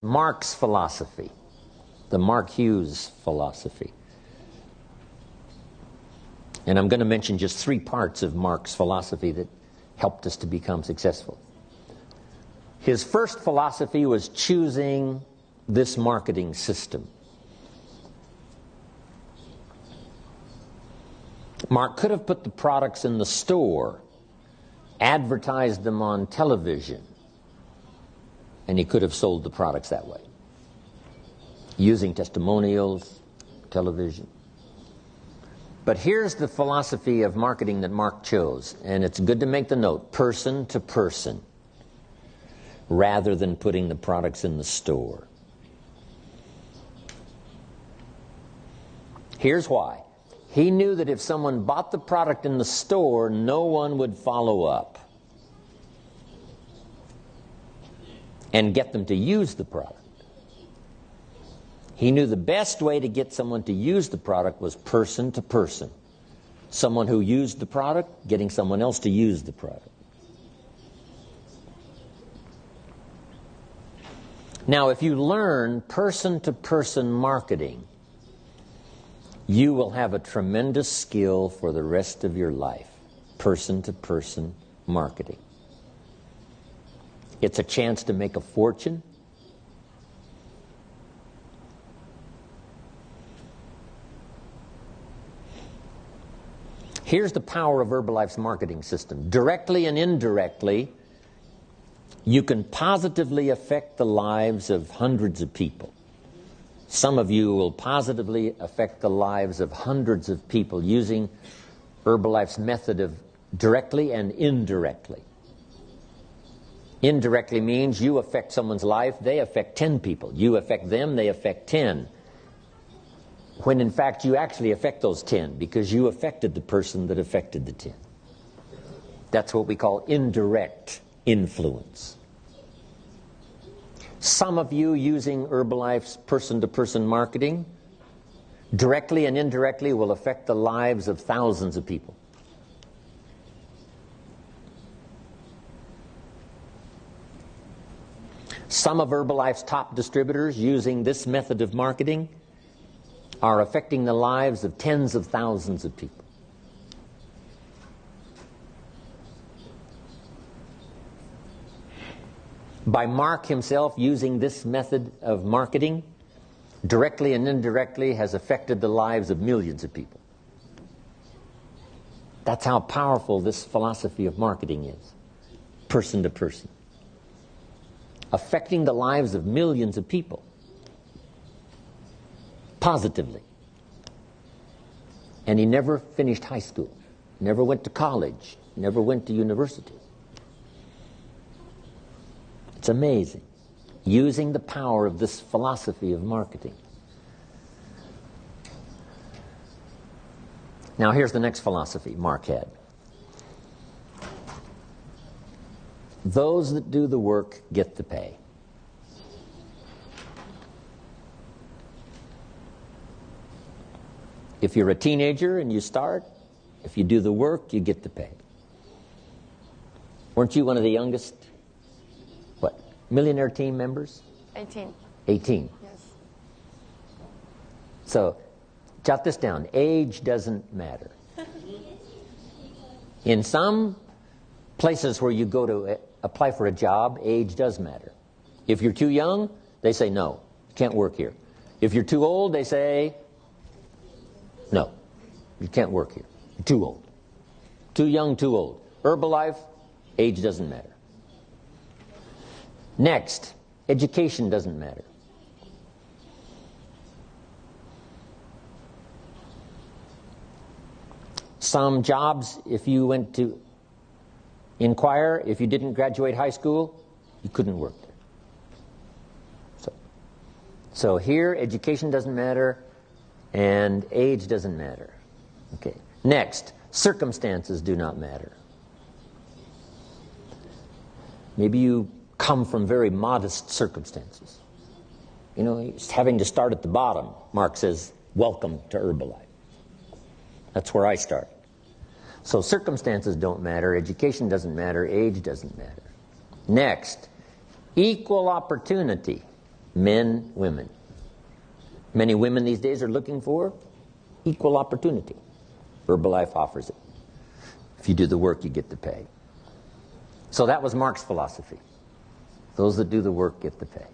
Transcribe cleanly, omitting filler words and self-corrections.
Mark's philosophy, the Mark Hughes philosophy. And I'm going to mention just 3 parts of Mark's philosophy that helped us to become successful. His first philosophy was choosing this marketing system. Mark could have put the products in the store, advertised them on television, and he could have sold the products that way, using testimonials, television. But here's the philosophy of marketing that Mark chose, and it's good to make the note, person to person, rather than putting the products in the store. Here's why. He knew that if someone bought the product in the store, no one would follow up and get them to use the product. He knew the best way to get someone to use the product was person to person. Someone who used the product, getting someone else to use the product. Now, if you learn person-to-person marketing, you will have a tremendous skill for the rest of your life. Person-to-person marketing. It's a chance to make a fortune. Here's the power of Herbalife's marketing system. Directly and indirectly, you can positively affect the lives of hundreds of people. Some of you will positively affect the lives of hundreds of people using Herbalife's method of directly and indirectly. Indirectly means you affect someone's life, they affect 10 people. You affect them, they affect 10. When in fact you actually affect those 10 because you affected the person that affected the 10. That's what we call indirect influence. Some of you using Herbalife's person-to-person marketing directly and indirectly will affect the lives of thousands of people. Some of Herbalife's top distributors using this method of marketing are affecting the lives of tens of thousands of people. By Mark himself using this method of marketing, directly and indirectly has affected the lives of millions of people. That's how powerful this philosophy of marketing is, person to person. Affecting the lives of millions of people positively. And he never finished high school, never went to college, never went to university. It's amazing, using the power of this philosophy of marketing. Now here's the next philosophy Mark had. Those that do the work get the pay. If you're a teenager and you start, if you do the work, you get the pay. Weren't you one of the youngest, millionaire team members? 18. 18. Yes. So, jot this down. Age doesn't matter. In some places where you go to apply for a job, age does matter. If you're too young, they say no, you can't work here. If you're too old, they say no, you can't work here. You're too old. Too young, too old. Herbalife, age doesn't matter. Next, education doesn't matter. Some jobs, if you went to inquire, if you didn't graduate high school, you couldn't work there. So here, education doesn't matter, and age doesn't matter. Okay. Next, circumstances do not matter. Maybe you come from very modest circumstances. You know, having to start at the bottom. Mark says, welcome to Herbalife. That's where I started. So circumstances don't matter, education doesn't matter, age doesn't matter. Next, equal opportunity Men, women. Many women these days are looking for equal opportunity. Herbalife offers it. If you do the work, you get the pay. So that was Mark's philosophy. Those that do the work get the pay.